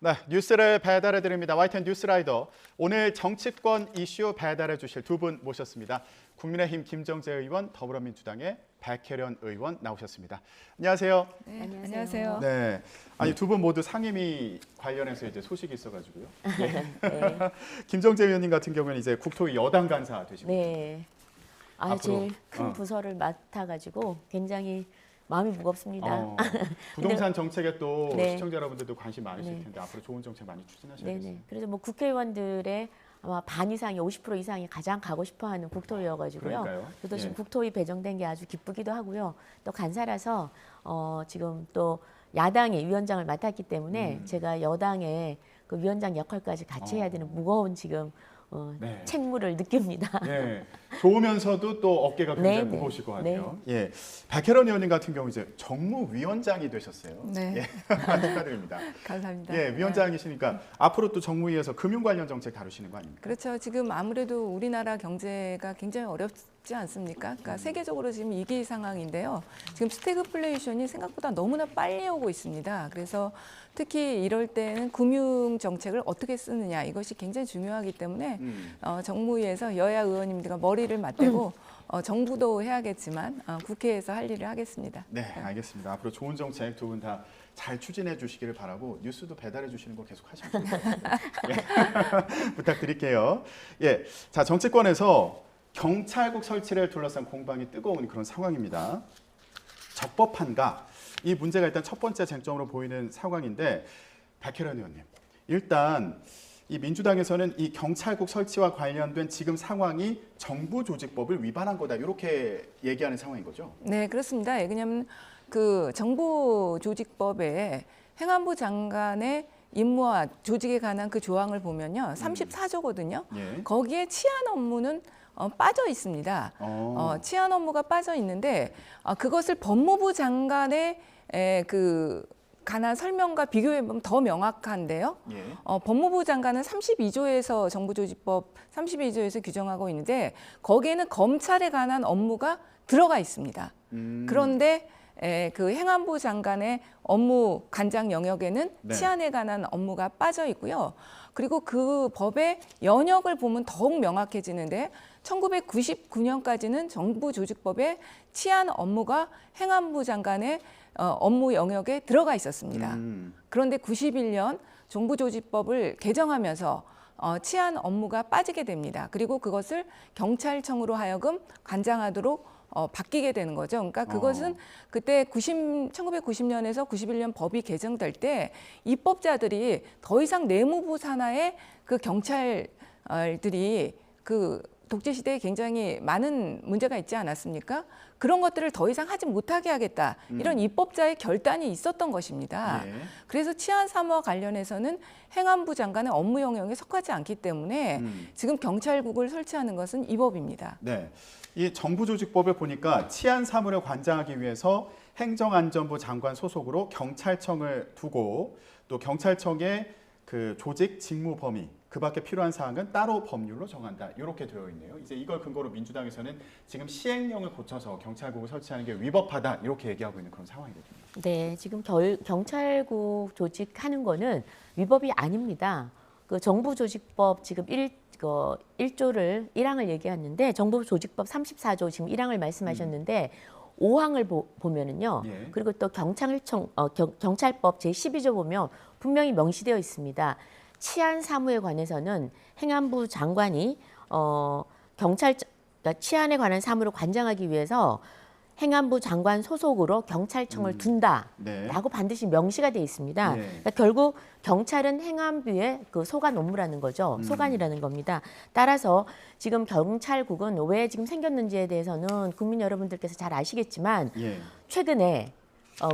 네, 뉴스를 배달해 드립니다. YTN 뉴스라이더. 오늘 정치권 이슈 배달해 주실 두 분 모셨습니다. 국민의힘 김정재 의원, 더불어민주당의 백혜련 의원 나오셨습니다. 안녕하세요. 네, 안녕하세요. 네, 아니 두 분 모두 상임위 관련해서 이제 소식이 있어가지고요. 네. 네. 김정재 의원님 같은 경우는 이제 국토위 여당 간사 되시고. 네. 앞으로, 제일 큰 부서를 맡아가지고 굉장히 마음이 무겁습니다. 부동산 정책에 또 네. 시청자 여러분들도 관심 많으실 네. 텐데 앞으로 좋은 정책 많이 추진하셔야겠습니다. 네네. 그래서 뭐 국회의원들의 아마 반 이상이 50% 이상이 가장 가고 싶어하는 국토위여가지고요. 그러니까요. 저도 지금 예. 국토위 배정된 게 아주 기쁘기도 하고요. 또 간사라서 지금 또 야당의 위원장을 맡았기 때문에 제가 여당의 그 위원장 역할까지 같이 해야 되는 무거운 지금 네. 책무를 느낍니다. 네, 좋으면서도 또 어깨가 굉장히 네, 네. 무거우실 것 같아요. 예, 백혜련 의원님 같은 경우 이제 정무위원장이 되셨어요. 네. 예, 축하드립니다. 감사합니다. 예, 위원장이시니까 앞으로 또 정무위에서 금융 관련 정책 다루시는 거 아닙니까? 그렇죠. 지금 아무래도 우리나라 경제가 굉장히 어렵지 않습니까? 그러니까 세계적으로 지금 위기 상황인데요. 지금 스태그플레이션이 생각보다 너무나 빨리 오고 있습니다. 그래서 특히 이럴 때는 금융 정책을 어떻게 쓰느냐 이것이 굉장히 중요하기 때문에 정무위에서 여야 의원님들과 머리를 맞대고 정부도 해야겠지만 국회에서 할 일을 하겠습니다. 네, 알겠습니다. 앞으로 좋은 정책 두 분 다 잘 추진해 주시기를 바라고 뉴스도 배달해 주시는 거 계속 하시면 좋을 것 같아요. 예. 부탁드릴게요. 예, 자 정치권에서 경찰국 설치를 둘러싼 공방이 뜨거운 그런 상황입니다. 적법한가? 이 문제가 일단 첫 번째 쟁점으로 보이는 상황인데 백혜련 의원님, 일단 이 민주당에서는 이 경찰국 설치와 관련된 지금 상황이 정부조직법을 위반한 거다 이렇게 얘기하는 상황인 거죠? 네, 그렇습니다. 왜냐하면 그 정부조직법에 행안부 장관의 임무와 조직에 관한 그 조항을 보면요, 34조거든요. 예. 거기에 치안 업무는 빠져 있습니다. 치안 업무가 빠져 있는데 그것을 법무부 장관의 그 관한 설명과 비교해 보면 더 명확한데요. 예. 법무부 장관은 32조에서 정부조직법 32조에서 규정하고 있는데 거기에는 검찰에 관한 업무가 들어가 있습니다. 그런데 그 행안부 장관의 업무 관장 영역에는 네. 치안에 관한 업무가 빠져 있고요. 그리고 그 법의 연역을 보면 더욱 명확해지는데 1999년까지는 정부조직법에 치안 업무가 행안부 장관의 업무 영역에 들어가 있었습니다. 그런데 91년 정부조직법을 개정하면서 치안 업무가 빠지게 됩니다. 그리고 그것을 경찰청으로 하여금 관장하도록 바뀌게 되는 거죠. 그러니까 그것은 그때 1990년에서 91년 법이 개정될 때 입법자들이 더 이상 내무부 산하의 그 경찰들이 그 독재 시대에 굉장히 많은 문제가 있지 않았습니까? 그런 것들을 더 이상 하지 못하게 하겠다. 이런 입법자의 결단이 있었던 것입니다. 예. 그래서 치안 사무와 관련해서는 행안부 장관의 업무 영역에 속하지 않기 때문에 지금 경찰국을 설치하는 것은 이 법입니다. 네, 이 정부조직법을 보니까 치안 사무를 관장하기 위해서 행정안전부 장관 소속으로 경찰청을 두고 또 경찰청의 그 조직 직무 범위 그 밖에 필요한 사항은 따로 법률로 정한다 이렇게 되어 있네요. 이제 이걸 근거로 민주당에서는 지금 시행령을 고쳐서 경찰국을 설치하는 게 위법하다 이렇게 얘기하고 있는 그런 상황이거든요. 네, 지금 경찰국 조직하는 거는 위법이 아닙니다. 그 정부조직법 지금 1조를 1항을 얘기했는데 정부조직법 34조 지금 1항을 말씀하셨는데 5항을 보면은요. 예. 그리고 또 경찰법 제12조 보면 분명히 명시되어 있습니다. 치안 사무에 관해서는 행안부 장관이 그러니까 치안에 관한 사무를 관장하기 위해서 행안부 장관 소속으로 경찰청을 둔다라고 네. 반드시 명시가 되어 있습니다. 예. 그러니까 결국 경찰은 행안부의 그 소관 업무라는 거죠. 소관이라는 겁니다. 따라서 지금 경찰국은 왜 지금 생겼는지에 대해서는 국민 여러분들께서 잘 아시겠지만 예. 최근에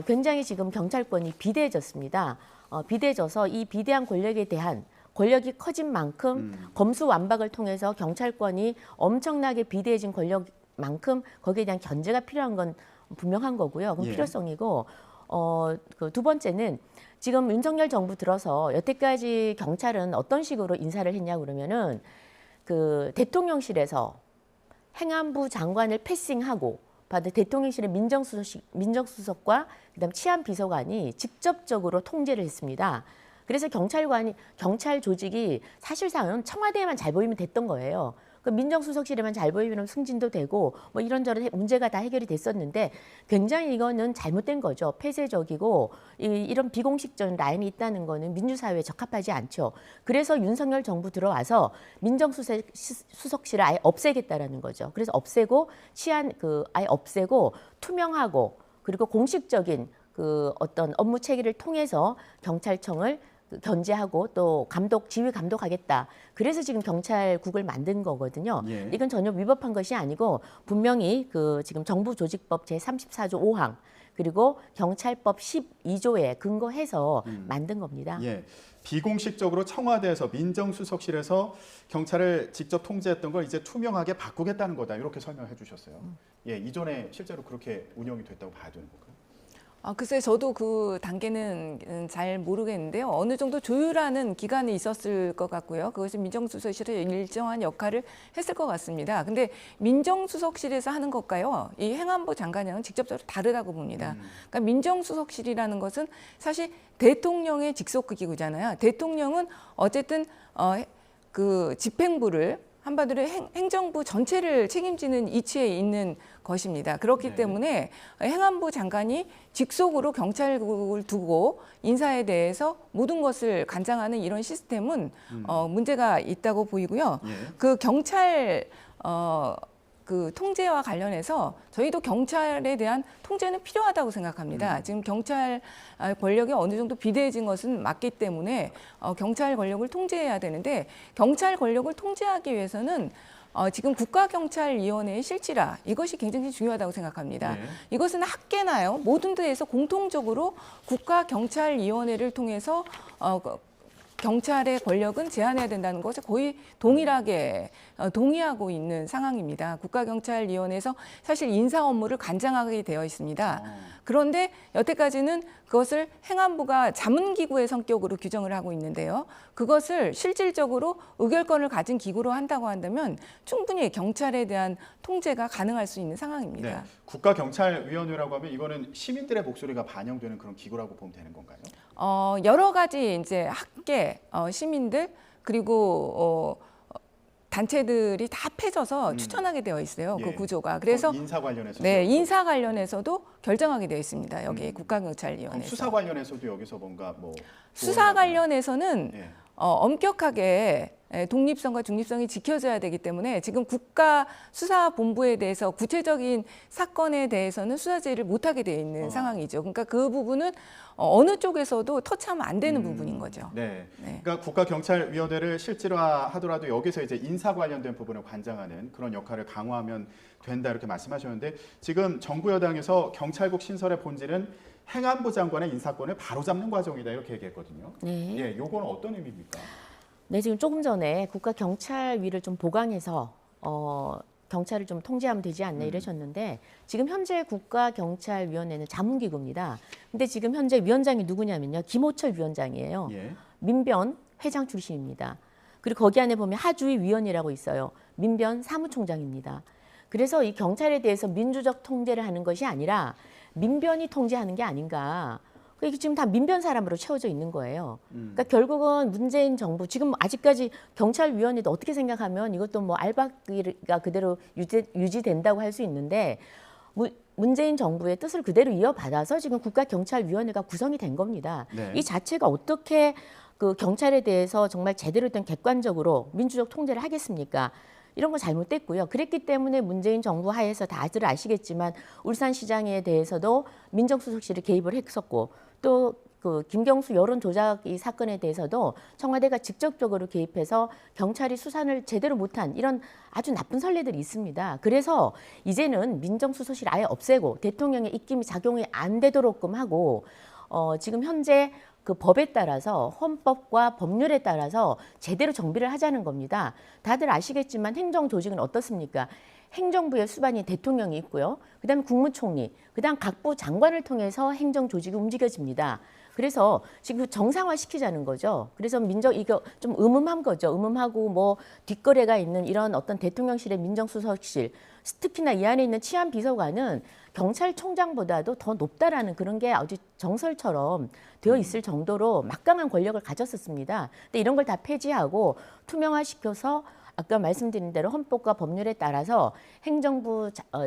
굉장히 지금 경찰권이 비대해졌습니다. 비대해져서 이 비대한 권력에 대한 권력이 커진 만큼 검수완박을 통해서 경찰권이 엄청나게 비대해진 권력만큼 거기에 대한 견제가 필요한 건 분명한 거고요. 그건 예. 필요성이고 그 두 번째는 지금 윤석열 정부 들어서 여태까지 경찰은 어떤 식으로 인사를 했냐 그러면은 그 대통령실에서 행안부 장관을 패싱하고 받은 대통령실의 민정수석과 그다음 치안비서관이 직접적으로 통제를 했습니다. 그래서 경찰 조직이 사실상은 청와대에만 잘 보이면 됐던 거예요. 그 민정수석실에만 잘 보이면 승진도 되고 뭐 이런저런 문제가 다 해결이 됐었는데 굉장히 이거는 잘못된 거죠. 폐쇄적이고 이런 비공식적인 라인이 있다는 거는 민주사회에 적합하지 않죠. 그래서 윤석열 정부 들어와서 민정수석실을 아예 없애겠다라는 거죠. 그래서 없애고 아예 없애고 투명하고 그리고 공식적인 그 어떤 업무 체계를 통해서 경찰청을 견제하고 또 지휘 감독하겠다. 그래서 지금 경찰국을 만든 거거든요. 예. 이건 전혀 위법한 것이 아니고 분명히 그 지금 정부조직법 제34조 5항 그리고 경찰법 12조에 근거해서 만든 겁니다. 예. 비공식적으로 청와대에서 민정수석실에서 경찰을 직접 통제했던 걸 이제 투명하게 바꾸겠다는 거다. 이렇게 설명해 주셨어요. 예, 이전에 실제로 그렇게 운영이 됐다고 봐야 되는 건가요? 글쎄 저도 그 단계는 잘 모르겠는데요. 어느 정도 조율하는 기간이 있었을 것 같고요. 그것이 민정수석실의 일정한 역할을 했을 것 같습니다. 근데 민정수석실에서 하는 것과요, 이 행안부 장관이랑은 직접적으로 다르다고 봅니다. 그러니까 민정수석실이라는 것은 사실 대통령의 직속기구잖아요. 대통령은 어쨌든 그 집행부를 한마디로 행정부 전체를 책임지는 이치에 있는 것입니다. 그렇기 네. 때문에 행안부 장관이 직속으로 경찰국을 두고 인사에 대해서 모든 것을 관장하는 이런 시스템은 문제가 있다고 보이고요. 예. 그 경찰 그 통제와 관련해서 저희도 경찰에 대한 통제는 필요하다고 생각합니다. 지금 경찰 권력이 어느 정도 비대해진 것은 맞기 때문에 경찰 권력을 통제해야 되는데 경찰 권력을 통제하기 위해서는 지금 국가경찰위원회의 실질화 이것이 굉장히 중요하다고 생각합니다. 네. 이것은 학계나요 모든 데에서 공통적으로 국가경찰위원회를 통해서 경찰의 권력은 제한해야 된다는 것에 거의 동일하게 동의하고 있는 상황입니다. 국가경찰위원회에서 사실 인사 업무를 관장하게 되어 있습니다. 그런데 여태까지는 그것을 행안부가 자문기구의 성격으로 규정을 하고 있는데요. 그것을 실질적으로 의결권을 가진 기구로 한다고 한다면 충분히 경찰에 대한 통제가 가능할 수 있는 상황입니다. 네. 국가경찰위원회라고 하면 이거는 시민들의 목소리가 반영되는 그런 기구라고 보면 되는 건가요? 여러 가지 이제 학계, 시민들 그리고 단체들이 다 합해져서 추천하게 되어 있어요. 예. 그 구조가. 그래서 인사 관련해서 네, 인사 관련해서도 결정하게 되어 있습니다. 여기 그럼 국가경찰위원회에서. 수사 관련해서도 여기서 뭔가 뭐 수사 관련해서는 예. 엄격하게 독립성과 중립성이 지켜져야 되기 때문에 지금 국가수사본부에 대해서 구체적인 사건에 대해서는 수사 제의를 못하게 되어 있는 상황이죠. 그러니까 그 부분은 어느 쪽에서도 터치하면 안 되는 부분인 거죠. 네. 네. 그러니까 국가경찰위원회를 실질화하더라도 여기서 이제 인사 관련된 부분을 관장하는 그런 역할을 강화하면 된다 이렇게 말씀하셨는데 지금 정부 여당에서 경찰국 신설의 본질은 행안부 장관의 인사권을 바로잡는 과정이다 이렇게 얘기했거든요. 네. 예, 요건 어떤 의미입니까? 네, 지금 조금 전에 국가경찰위를 좀 보강해서 경찰을 좀 통제하면 되지 않나 이러셨는데 지금 현재 국가경찰위원회는 자문기구입니다. 근데 지금 현재 위원장이 누구냐면요. 김호철 위원장이에요. 예. 민변 회장 출신입니다. 그리고 거기 안에 보면 하주위 위원이라고 있어요. 민변 사무총장입니다. 그래서 이 경찰에 대해서 민주적 통제를 하는 것이 아니라 민변이 통제하는 게 아닌가. 이게 지금 다 민변 사람으로 채워져 있는 거예요. 그러니까 결국은 문재인 정부 지금 아직까지 경찰위원회도 어떻게 생각하면 이것도 뭐 알박기가 그대로 유지된다고 할 수 있는데 문재인 정부의 뜻을 그대로 이어받아서 지금 국가경찰위원회가 구성이 된 겁니다. 네. 이 자체가 어떻게 그 경찰에 대해서 정말 제대로 된 객관적으로 민주적 통제를 하겠습니까? 이런 거 잘못됐고요. 그랬기 때문에 문재인 정부 하에서 다들 아시겠지만 울산시장에 대해서도 민정수석실이 개입을 했었고 또 그 김경수 여론 조작 이 사건에 대해서도 청와대가 직접적으로 개입해서 경찰이 수사를 제대로 못한 이런 아주 나쁜 선례들이 있습니다. 그래서 이제는 민정수석실 아예 없애고 대통령의 입김이 작용이 안 되도록끔 하고 지금 현재 그 법에 따라서 헌법과 법률에 따라서 제대로 정비를 하자는 겁니다. 다들 아시겠지만 행정조직은 어떻습니까? 행정부의 수반이 대통령이 있고요. 그다음에 국무총리, 그다음 각부 장관을 통해서 행정조직이 움직여집니다. 그래서 지금 정상화시키자는 거죠. 그래서 이거 좀 음음한 거죠. 음음하고 뭐 뒷거래가 있는 이런 어떤 대통령실의 민정수석실 특히나 이 안에 있는 치안 비서관은 경찰청장보다도 더 높다라는 그런 게 아주 정설처럼 되어 있을 정도로 막강한 권력을 가졌었습니다. 근데 이런 걸 다 폐지하고 투명화시켜서 아까 말씀드린 대로 헌법과 법률에 따라서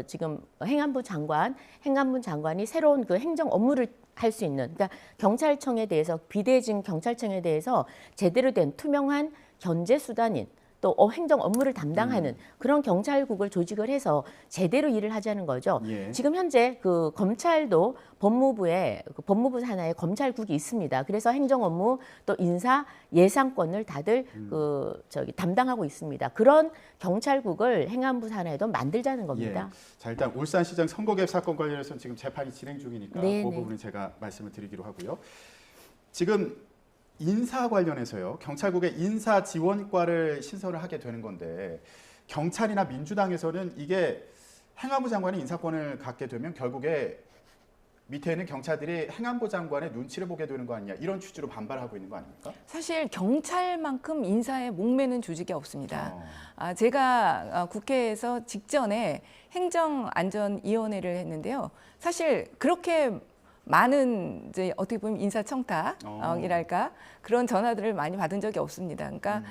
지금 행안부 장관이 새로운 그 행정 업무를 할 수 있는, 그러니까 경찰청에 대해서 비대진 경찰청에 대해서 제대로 된 투명한 견제 수단인 또 행정 업무를 담당하는 그런 경찰국을 조직을 해서 제대로 일을 하자는 거죠. 예. 지금 현재 그 검찰도 법무부 산하에 검찰국이 있습니다. 그래서 행정 업무 또 인사 예산권을 다들 담당하고 있습니다. 그런 경찰국을 행안부 산하에도 만들자는 겁니다. 예. 자, 일단 울산시장 선거 개입 사건 관련해서는 지금 재판이 진행 중이니까 네, 그 네. 부분은 제가 말씀을 드리기로 하고요. 지금 인사 관련해서요. 경찰국의 인사 지원과를 신설을 하게 되는 건데 경찰이나 민주당에서는 이게 행안부 장관이 인사권을 갖게 되면 결국에 밑에 있는 경찰들이 행안부 장관의 눈치를 보게 되는 거 아니냐 이런 취지로 반발하고 있는 거 아닙니까? 사실 경찰만큼 인사에 목매는 조직이 없습니다. 어. 제가 국회에서 직전에 행정안전위원회를 했는데요. 사실 그렇게 많은 이제 어떻게 보면 인사청탁이랄까 그런 전화들을 많이 받은 적이 없습니다. 그러니까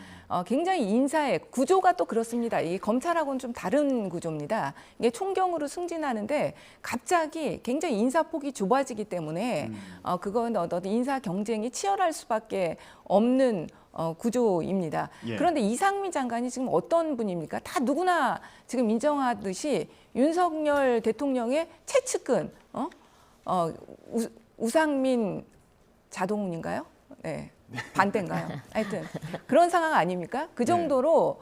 굉장히 인사의 구조가 또 그렇습니다. 이 검찰하고는 좀 다른 구조입니다. 이게 총경으로 승진하는데 갑자기 굉장히 인사폭이 좁아지기 때문에 그건 인사 경쟁이 치열할 수밖에 없는 구조입니다. 예. 그런데 이상민 장관이 지금 어떤 분입니까? 다 누구나 지금 인정하듯이 윤석열 대통령의 최측근, 우상민 자동운인가요? 네. 반대인가요? 하여튼 그런 상황 아닙니까? 그 정도로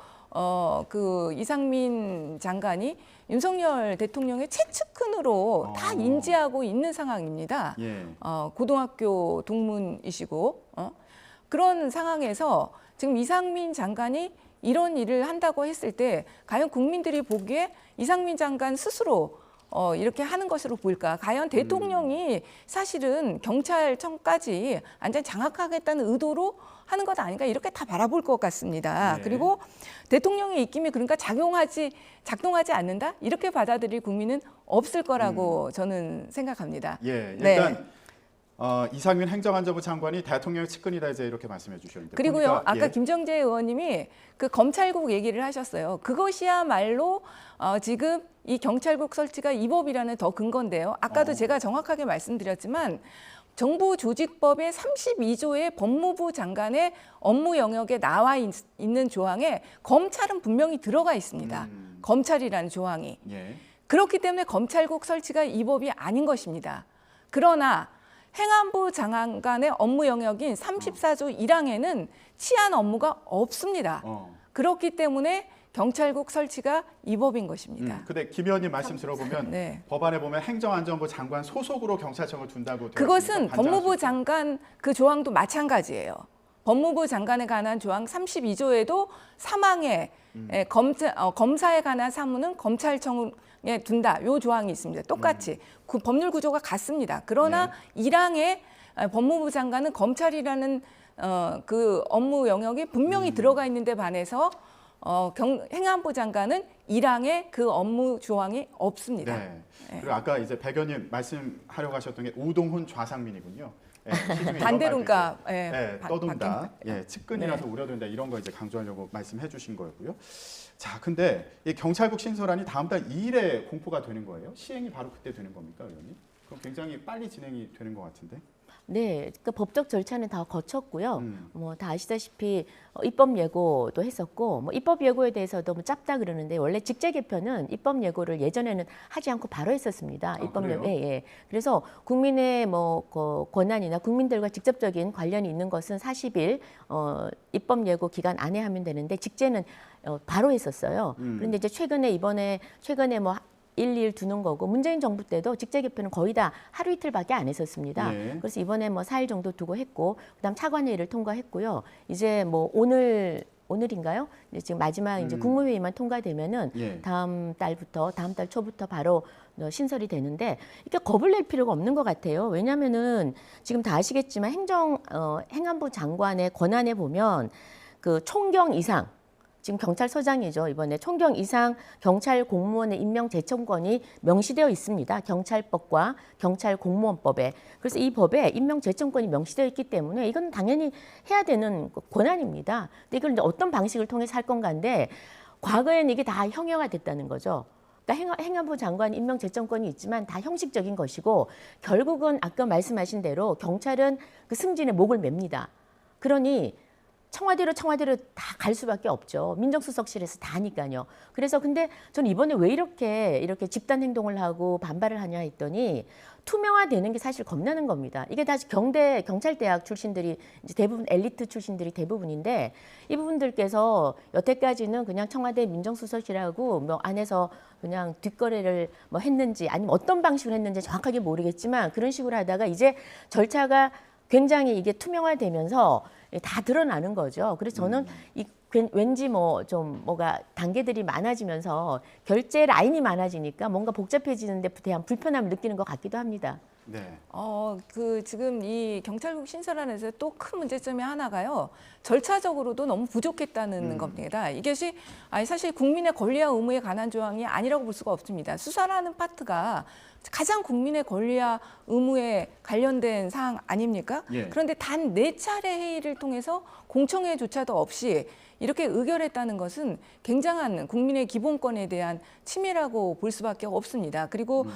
그 이상민 장관이 윤석열 대통령의 최측근으로 다 인지하고 있는 상황입니다. 예. 고등학교 동문이시고 그런 상황에서 지금 이상민 장관이 이런 일을 한다고 했을 때 과연 국민들이 보기에 이상민 장관 스스로 이렇게 하는 것으로 보일까? 과연 대통령이 사실은 경찰청까지 완전히 장악하겠다는 의도로 하는 것 아닌가? 이렇게 다 바라볼 것 같습니다. 네. 그리고 대통령의 입김이 그러니까 작동하지 않는다? 이렇게 받아들일 국민은 없을 거라고 저는 생각합니다. 예. 네. 일단 이상민 행정안전부 장관이 대통령의 측근이다 이제 이렇게 말씀해 주셨는데 그리고요, 보니까, 아까 예. 김정재 의원님이 그 검찰국 얘기를 하셨어요. 그것이야말로 지금 이 경찰국 설치가 이 법이라는 더 근거인데요. 아까도 제가 정확하게 말씀드렸지만 정부조직법의 32조의 법무부 장관의 업무 영역에 나와 있는 조항에 검찰은 분명히 들어가 있습니다. 검찰이라는 조항이. 예. 그렇기 때문에 검찰국 설치가 이 법이 아닌 것입니다. 그러나 행안부 장관의 업무 영역인 34조 1항에는 치안 업무가 없습니다. 그렇기 때문에 경찰국 설치가 이 법인 것입니다. 근데 김 의원님 말씀 들어보면 네. 법안에 보면 행정안전부 장관 소속으로 경찰청을 둔다고 되어 그것은 있습니다. 법무부 반장하십니까? 장관 그 조항도 마찬가지예요. 법무부 장관에 관한 조항 32조에도 사망에 검사에 관한 사무는 검찰청에 둔다. 요 조항이 있습니다. 똑같이 그 법률 구조가 같습니다. 그러나 네. 1항에 법무부 장관은 검찰이라는 그 업무 영역이 분명히 들어가 있는데 반해서 행안부 장관은 1항에 그 업무 조항이 없습니다. 네. 그리고 아까 이제 백 의원님 말씀하려고 하셨던 게 우동훈 좌상민이군요. 예, 시중에 이런 반대론가 말도 있어요. 예, 떠돈다. 바뀐- 예, 측근이라서 우려된다. 이런 거 이제 강조하려고 말씀해 주신 거였고요. 자, 근데 이 경찰국 신설안이 다음 달 2일에 공포가 되는 거예요? 시행이 바로 그때 되는 겁니까, 의원님? 그럼 굉장히 빨리 진행이 되는 것 같은데. 네, 그 법적 절차는 다 거쳤고요. 뭐 다 아시다시피 입법 예고도 했었고, 뭐 입법 예고에 대해서도 뭐 짧다 그러는데 원래 직제 개편은 입법 예고를 예전에는 하지 않고 바로 했었습니다. 입법 그래요? 예고, 예. 그래서 국민의 뭐 권한이나 국민들과 직접적인 관련이 있는 것은 40일 입법 예고 기간 안에 하면 되는데 직제는 바로 했었어요. 그런데 이제 최근에 뭐 1, 2일 두는 거고 문재인 정부 때도 직제 개편은 거의 다 하루 이틀밖에 안 했었습니다. 예. 그래서 이번에 뭐 4일 정도 두고 했고 그다음 차관회의를 통과했고요. 이제 뭐 오늘인가요? 이제 지금 마지막 이제 국무회의만 통과되면은 예. 다음 달 초부터 바로 신설이 되는데 이게 겁을 낼 필요가 없는 것 같아요. 왜냐하면은 지금 다 아시겠지만 행안부 장관의 권한에 보면 그 총경 이상 지금 경찰서장이죠. 이번에 총경 이상 경찰 공무원의 임명 제청권이 명시되어 있습니다. 경찰법과 경찰공무원법에. 그래서 이 법에 임명 제청권이 명시되어 있기 때문에 이건 당연히 해야 되는 권한입니다. 근데 이걸 이제 어떤 방식을 통해서 할 건가인데 과거에는 이게 다 형해가 됐다는 거죠. 그러니까 행안부 장관 임명 제청권이 있지만 다 형식적인 것이고 결국은 아까 말씀하신 대로 경찰은 그 승진의 목을 맵니다. 그러니 청와대로 다 갈 수밖에 없죠. 민정수석실에서 다 하니까요. 그래서 근데 저는 이번에 왜 이렇게 집단 행동을 하고 반발을 하냐 했더니 투명화되는 게 사실 겁나는 겁니다. 이게 다시 경대 경찰대학 출신들이 이제 대부분 엘리트 출신들이 대부분인데 이 부분들께서 여태까지는 그냥 청와대 민정수석실하고 뭐 안에서 그냥 뒷거래를 뭐 했는지 아니면 어떤 방식으로 했는지 정확하게 모르겠지만 그런 식으로 하다가 이제 절차가 굉장히 이게 투명화되면서 다 드러나는 거죠. 그래서 저는 왠지 뭐 좀 뭐가 단계들이 많아지면서 결제 라인이 많아지니까 뭔가 복잡해지는 데 대한 불편함을 느끼는 것 같기도 합니다. 네. 지금 이 경찰국 신설안에서 또 큰 문제점이 하나가요. 절차적으로도 너무 부족했다는 겁니다. 이것이 사실 국민의 권리와 의무에 관한 조항이 아니라고 볼 수가 없습니다. 수사라는 파트가 가장 국민의 권리와 의무에 관련된 사항 아닙니까? 예. 그런데 단 4차례 회의를 통해서 공청회조차도 없이 이렇게 의결했다는 것은 굉장한 국민의 기본권에 대한 침해라고 볼 수밖에 없습니다. 그리고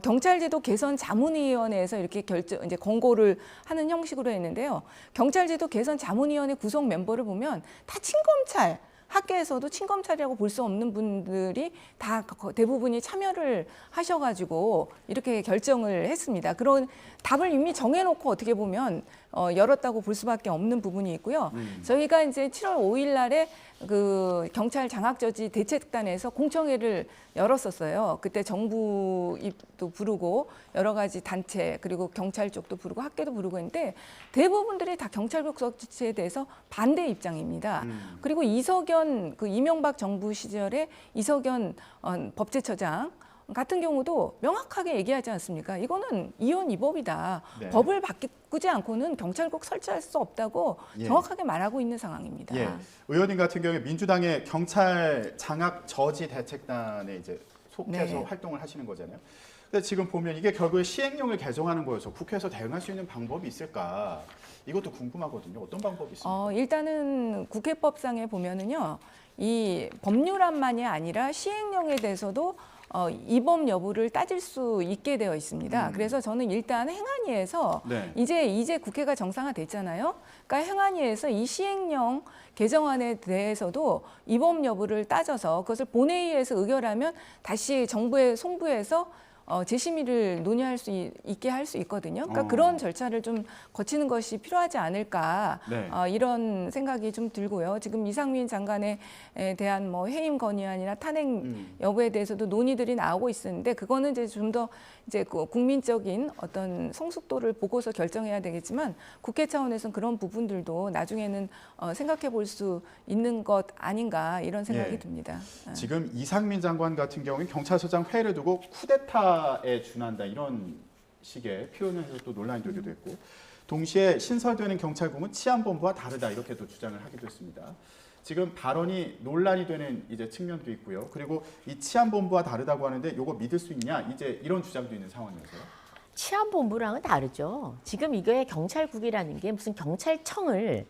경찰제도 개선 자문위원회에서 이렇게 이제 권고를 하는 형식으로 했는데요. 경찰제도 개선 자문위원회 구성 멤버를 보면 다 친검찰. 학계에서도 친검찰이라고 볼 수 없는 분들이 다 대부분이 참여를 하셔가지고 이렇게 결정을 했습니다. 그런 답을 이미 정해놓고 어떻게 보면 열었다고 볼 수밖에 없는 부분이 있고요. 저희가 이제 7월 5일 날에 그 경찰 장학저지 대책단에서 공청회를 열었었어요. 그때 정부도 부르고 여러 가지 단체 그리고 경찰 쪽도 부르고 학계도 부르고 했는데 대부분들이 다 경찰국 설치에 대해서 반대 입장입니다. 그리고 이석연 그 이명박 정부 시절에 이석연 법제처장 같은 경우도 명확하게 얘기하지 않습니까? 이거는 이원 이법이다. 네. 법을 바꾸지 않고는 경찰국 설치할 수 없다고 예. 정확하게 말하고 있는 상황입니다. 예. 의원님 같은 경우에 민주당의 경찰 장학 저지 대책단에 이제 속해서 네. 활동을 하시는 거잖아요. 근데 지금 보면 이게 결국에 시행령을 개정하는 거여서 국회에서 대응할 수 있는 방법이 있을까? 이것도 궁금하거든요. 어떤 방법이 있습니까? 일단은 국회법상에 보면은요, 이 법률안만이 아니라 시행령에 대해서도 이법 여부를 따질 수 있게 되어 있습니다. 그래서 저는 일단 행안위에서 네. 이제 국회가 정상화됐잖아요. 그러니까 행안위에서 이 시행령 개정안에 대해서도 이법 여부를 따져서 그것을 본회의에서 의결하면 다시 정부에 송부해서 재심의를 논의할 수 있게 할 수 있거든요. 그러니까 그런 절차를 좀 거치는 것이 필요하지 않을까 네. 이런 생각이 좀 들고요. 지금 이상민 장관에 대한 뭐 해임 건의안이나 탄핵 여부에 대해서도 논의들이 나오고 있었는데 그거는 이제 좀 더 이제 그 국민적인 어떤 성숙도를 보고서 결정해야 되겠지만 국회 차원에서는 그런 부분들도 나중에는 생각해 볼 수 있는 것 아닌가 이런 생각이 예. 듭니다. 지금 이상민 장관 같은 경우는 경찰서장 회의를 두고 쿠데타에 준한다 이런 식의 표현을 해서 또 논란이 되기도 했고 동시에 신설되는 경찰국은 치안본부와 다르다 이렇게 또 주장을 하기도 했습니다. 지금 발언이 논란이 되는 이제 측면도 있고요. 그리고 이 치안본부와 다르다고 하는데 이거 믿을 수 있냐 이제 이런 주장도 있는 상황이어서요. 치안본부랑은 다르죠. 지금 이게 경찰국이라는 게 무슨 경찰청을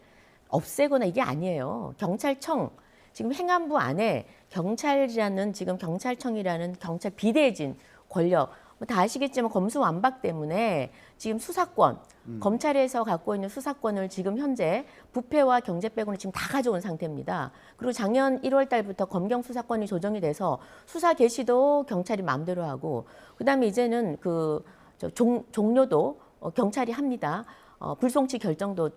없애거나 이게 아니에요. 경찰청 지금 행안부 안에 경찰이라는 지금 경찰청이라는 경찰 비대해진 권력 뭐 다 아시겠지만 검수완박 때문에 지금 수사권 검찰에서 갖고 있는 수사권을 지금 현재 부패와 경제 빼고는 지금 다 가져온 상태입니다. 그리고 작년 1월 달부터 검경 수사권이 조정이 돼서 수사 개시도 경찰이 마음대로 하고 그다음에 이제는 그 종료도 경찰이 합니다. 불송치 결정도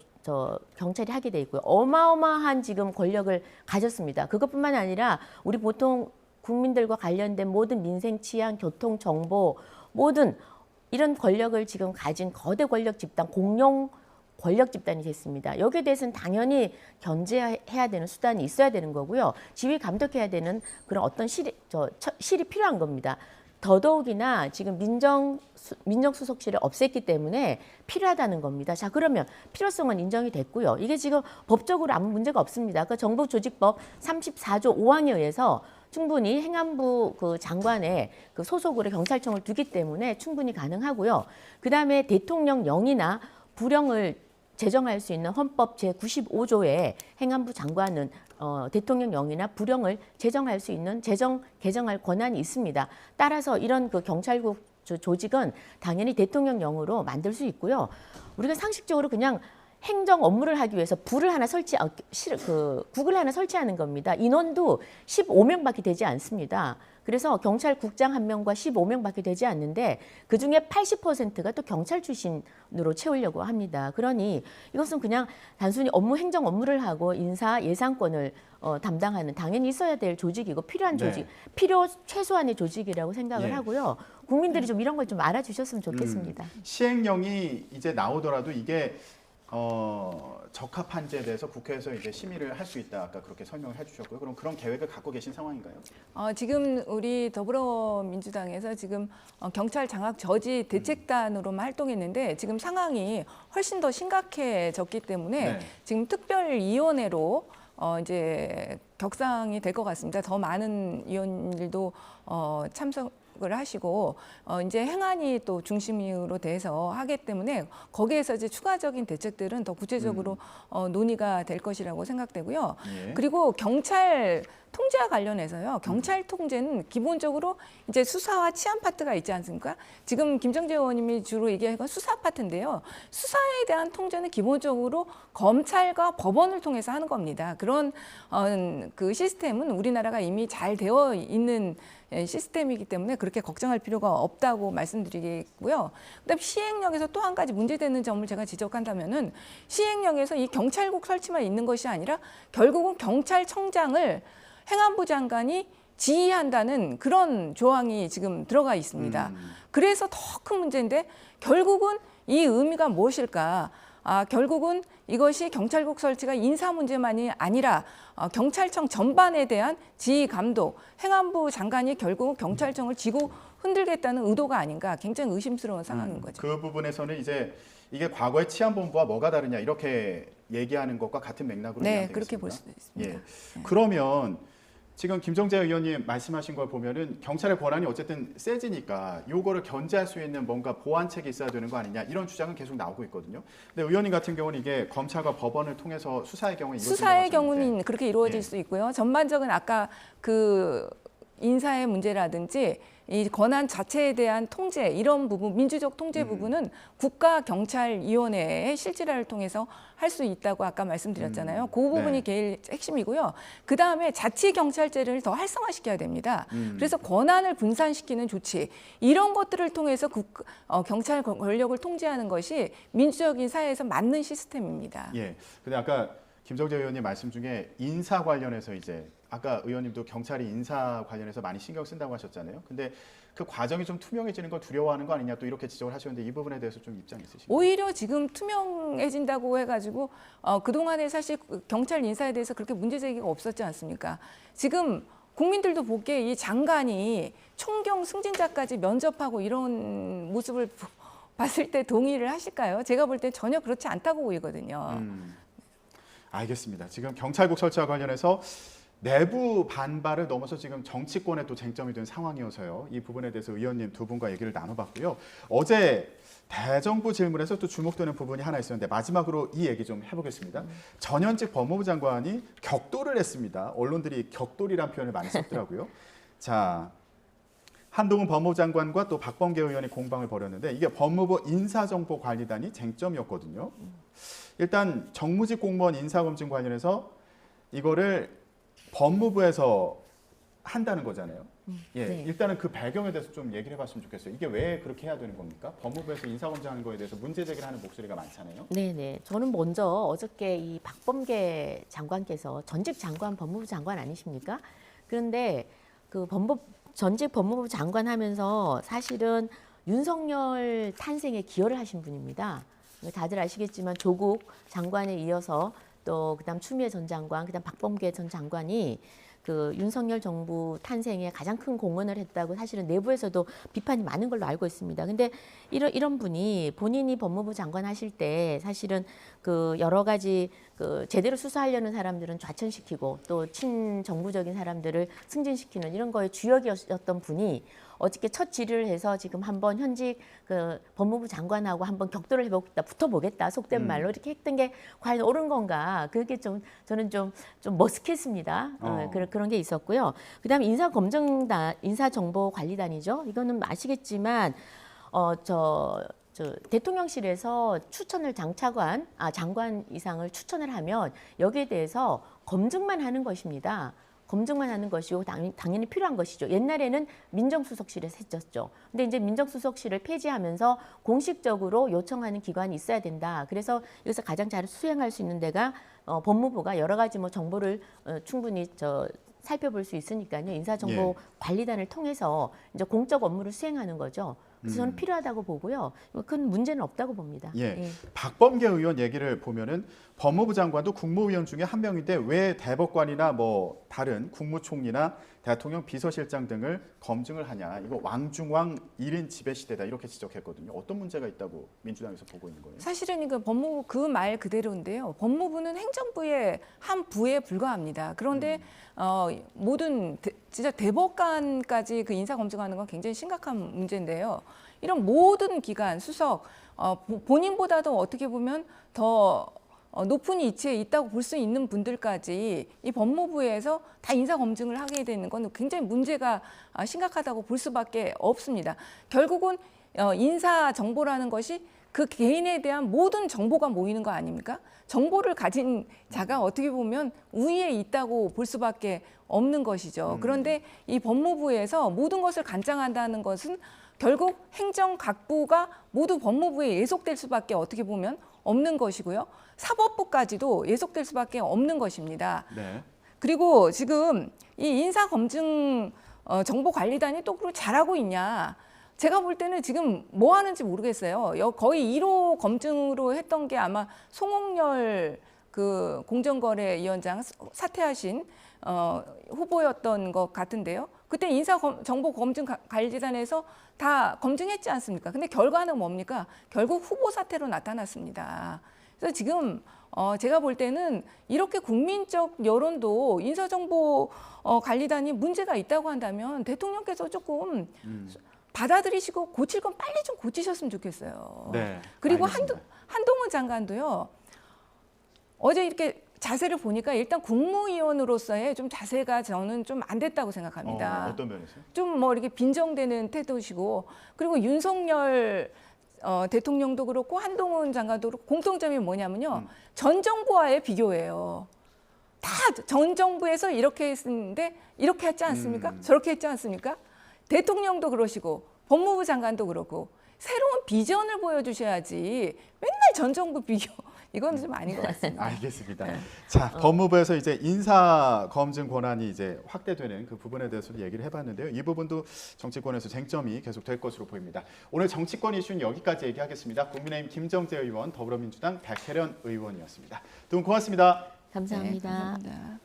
경찰이 하게 돼 있고요. 어마어마한 지금 권력을 가졌습니다. 그것뿐만 아니라 우리 보통 국민들과 관련된 모든 민생, 치안, 교통, 정보 모든 이런 권력을 지금 가진 거대 권력 집단, 공룡 권력 집단이 됐습니다. 여기에 대해서는 당연히 견제해야 되는 수단이 있어야 되는 거고요. 지휘 감독해야 되는 그런 어떤 실이 필요한 겁니다. 더더욱이나 지금 민정수석실을 없앴기 때문에 필요하다는 겁니다. 자, 그러면 필요성은 인정이 됐고요. 이게 지금 법적으로 아무 문제가 없습니다. 그 정부조직법 34조 5항에 의해서 충분히 행안부 그 장관의 그 소속으로 경찰청을 두기 때문에 충분히 가능하고요. 그다음에 대통령령이나 부령을 제정할 수 있는 헌법 제95조에 행안부 장관은 대통령령이나 부령을 제정할 수 있는 개정할 권한이 있습니다. 따라서 이런 그 경찰국 조직은 당연히 대통령령으로 만들 수 있고요. 우리가 상식적으로 그냥 행정 업무를 하기 위해서 국을 하나 설치하는 겁니다. 인원도 15명밖에 되지 않습니다. 그래서 경찰국장 1명과 15명밖에 되지 않는데 그중에 80%가 또 경찰 출신으로 채우려고 합니다. 그러니 이것은 그냥 단순히 행정 업무를 하고 인사 예산권을 담당하는 당연히 있어야 될 조직이고 필요한 조직, 필요 최소한의 조직이라고 생각을 하고요. 국민들이 좀 이런 걸 좀 알아주셨으면 좋겠습니다. 시행령이 이제 나오더라도 이게 적합한지에 대해서 국회에서 이제 심의를 할 수 있다. 아까 그렇게 설명을 해주셨고요. 그럼 그런 계획을 갖고 계신 상황인가요? 지금 우리 더불어민주당에서 지금 경찰 장악 저지 대책단으로만 활동했는데 지금 상황이 훨씬 더 심각해졌기 때문에 지금 특별위원회로 이제 격상이 될 것 같습니다. 더 많은 위원들도 참석을 하시고 이제 행안이 또 중심으로 돼서 하기 때문에 거기에서 이제 추가적인 대책들은 더 구체적으로 논의가 될 것이라고 생각되고요. 그리고 경찰 통제와 관련해서요. 경찰 통제는 기본적으로 이제 수사와 치안 파트가 있지 않습니까? 지금 김정재 의원님이 주로 얘기한 건 수사 파트인데요. 수사에 대한 통제는 기본적으로 검찰과 법원을 통해서 하는 겁니다. 그런 그 시스템은 우리나라가 이미 잘 되어 있는 시스템이기 때문에 그렇게 걱정할 필요가 없다고 말씀드리겠고요. 그다음 시행령에서 또 한 가지 문제되는 점을 제가 지적한다면은 시행령에서 이 경찰국 설치만 있는 것이 아니라 결국은 경찰청장을 행안부 장관이 지휘한다는 그런 조항이 지금 들어가 있습니다. 그래서 더 큰 문제인데 결국은 이 의미가 무엇일까? 결국은 이것이 경찰국 설치가 인사 문제만이 아니라 경찰청 전반에 대한 지휘 감독, 행안부 장관이 결국 경찰청을 쥐고 흔들겠다는 의도가 아닌가 굉장히 의심스러운 상황인 거죠. 그 부분에서는 이제 이게 과거의 치안본부와 뭐가 다르냐 이렇게 얘기하는 것과 같은 맥락으로 네, 이해가 그렇게 되겠습니다. 볼 수도 있습니다. 그러면 지금 김정재 의원님 말씀하신 걸 보면은 경찰의 권한이 어쨌든 세지니까 요거를 견제할 수 있는 뭔가 보완책이 있어야 되는 거 아니냐 이런 주장은 계속 나오고 있거든요. 근데 의원님 같은 경우는 이게 검찰과 법원을 통해서 수사의 경우에 수사의 경우는 그렇게 이루어질 수 있고요. 전반적인 아까 그 인사의 문제라든지 이 권한 자체에 대한 통제 이런 부분 민주적 통제 부분은 국가경찰위원회의 실질화를 통해서 할 수 있다고 아까 말씀드렸잖아요. 그 부분이 제일 핵심이고요. 그다음에 자치경찰제를 더 활성화시켜야 됩니다. 그래서 권한을 분산시키는 조치 이런 것들을 통해서 경찰 권력을 통제하는 것이 민주적인 사회에서 맞는 시스템입니다. 근데 아까 김정재 의원님 말씀 중에 인사 관련해서 이제 아까 의원님도 경찰이 인사 관련해서 많이 신경 쓴다고 하셨잖아요. 근데 그 과정이 좀 투명해지는 걸 두려워하는 거 아니냐 또 이렇게 지적을 하셨는데 이 부분에 대해서 좀 입장 있으신가요? 오히려 지금 투명해진다고 해가지고 그동안에 사실 경찰 인사에 대해서 그렇게 문제 제기가 없었지 않습니까? 지금 국민들도 보기에 이 장관이 총경 승진자까지 면접하고 이런 모습을 봤을 때 동의를 하실까요? 제가 볼 때 전혀 그렇지 않다고 보이거든요. 알겠습니다. 지금 경찰국 설치와 관련해서 내부 반발을 넘어서 지금 정치권에 또 쟁점이 된 상황이어서요. 이 부분에 대해서 의원님 두 분과 얘기를 나눠봤고요. 어제 대정부 질문에서 또 주목되는 부분이 하나 있었는데 마지막으로 이 얘기 좀 해보겠습니다. 전현직 법무부 장관이 격돌을 했습니다. 언론들이 격돌이란 표현을 많이 썼더라고요. 자, 한동훈 법무부 장관과 또 박범계 의원이 공방을 벌였는데 이게 법무부 인사정보관리단이 쟁점이었거든요. 일단 정무직 공무원 인사검증 관련해서 이거를 법무부에서 한다는 거잖아요. 네. 일단은 그 배경에 대해서 좀 얘기를 해봤으면 좋겠어요. 이게 왜 그렇게 해야 되는 겁니까? 법무부에서 인사검증하는 거에 대해서 문제 제기를 하는 목소리가 많잖아요. 네네. 저는 먼저 어저께 이 박범계 장관께서 전직 장관 법무부 장관 아니십니까? 그런데 그 전직 법무부 장관 하면서 사실은 윤석열 탄생에 기여를 하신 분입니다. 다들 아시겠지만 조국 장관에 이어서 또 그다음 추미애 전 장관, 그다음 박범계 전 장관이 그 윤석열 정부 탄생에 가장 큰 공헌을 했다고 사실은 내부에서도 비판이 많은 걸로 알고 있습니다. 근데 이런 분이 본인이 법무부 장관 하실 때 사실은 그 여러 가지 그 제대로 수사하려는 사람들은 좌천시키고 또 친정부적인 사람들을 승진시키는 이런 거에 주역이었던 분이 어저께 첫 질의를 해서 지금 한번 현직 그 법무부 장관하고 한번 격돌을 해보겠다, 붙어보겠다, 속된 말로 이렇게 했던 게 과연 옳은 건가? 그게 저는 좀 머쓱했습니다. 그런 게 있었고요. 그다음에 인사정보관리단이죠. 이거는 아시겠지만 저 대통령실에서 추천을 장관 이상을 추천을 하면 여기에 대해서 검증만 하는 것입니다. 검증만 하는 것이고 당연히 필요한 것이죠. 옛날에는 민정수석실에서 했었죠. 근데 이제 민정수석실을 폐지하면서 공식적으로 요청하는 기관이 있어야 된다. 그래서 여기서 가장 잘 수행할 수 있는 데가 법무부가 여러 가지 뭐 정보를 충분히 살펴볼 수 있으니까요. 인사정보관리단을 통해서 이제 공적 업무를 수행하는 거죠. 그래서 저는 필요하다고 보고요. 큰 문제는 없다고 봅니다. 예. 박범계 의원 얘기를 보면은 법무부 장관도 국무위원 중에 한 명인데 왜 대법관이나 뭐 다른 국무총리나 대통령 비서실장 등을 검증을 하냐. 이거 왕중왕 1인 지배 시대다 이렇게 지적했거든요. 어떤 문제가 있다고 민주당에서 보고 있는 거예요? 사실은 이거 법무부 그 말 그대로인데요. 법무부는 행정부의 한 부에 불과합니다. 그런데 모든 진짜 대법관까지 그 인사 검증하는 건 굉장히 심각한 문제인데요. 이런 모든 기관 수석 본인보다도 어떻게 보면 더 높은 위치에 있다고 볼 수 있는 분들까지 이 법무부에서 다 인사 검증을 하게 되는 건 굉장히 문제가 심각하다고 볼 수밖에 없습니다. 결국은 인사 정보라는 것이 그 개인에 대한 모든 정보가 모이는 거 아닙니까? 정보를 가진 자가 어떻게 보면 우위에 있다고 볼 수밖에 없는 것이죠. 그런데 이 법무부에서 모든 것을 관장한다는 것은 결국 행정각부가 모두 법무부에 예속될 수밖에 어떻게 보면 없는 것이고요. 사법부까지도 예속될 수밖에 없는 것입니다. 네. 그리고 지금 이 인사검증 정보관리단이 또 그걸 잘하고 있냐. 제가 볼 때는 지금 뭐 하는지 모르겠어요. 거의 1호 검증으로 했던 게 아마 송홍열 그 공정거래위원장 사퇴하신 후보였던 것 같은데요. 그때 인사정보검증관리단에서 다 검증했지 않습니까? 근데 결과는 뭡니까? 결국 후보 사퇴로 나타났습니다. 그래서 지금 제가 볼 때는 이렇게 국민적 여론도 인사정보관리단이 문제가 있다고 한다면 대통령께서 조금 받아들이시고 고칠 건 빨리 좀 고치셨으면 좋겠어요. 네, 그리고 알겠습니다. 한동훈 장관도요. 어제 이렇게 자세를 보니까 일단 국무위원으로서의 좀 자세가 저는 좀 안 됐다고 생각합니다. 어떤 면에서요? 좀 뭐 이렇게 빈정되는 태도시고 그리고 윤석열 대통령도 그렇고 한동훈 장관도 그렇고 공통점이 뭐냐면요. 전 정부와의 비교예요. 다 전 정부에서 이렇게 했는데 이렇게 했지 않습니까? 저렇게 했지 않습니까? 대통령도 그러시고 법무부 장관도 그렇고 새로운 비전을 보여주셔야지 맨날 전 정부 비교 이건 좀 아닌 것 같습니다. 알겠습니다. 자, 법무부에서 이제 인사 검증 권한이 이제 확대되는 그 부분에 대해서도 얘기를 해봤는데요. 이 부분도 정치권에서 쟁점이 계속 될 것으로 보입니다. 오늘 정치권 이슈는 여기까지 얘기하겠습니다. 국민의힘 김정재 의원, 더불어민주당 백혜련 의원이었습니다. 두 분 고맙습니다. 감사합니다. 네, 감사합니다.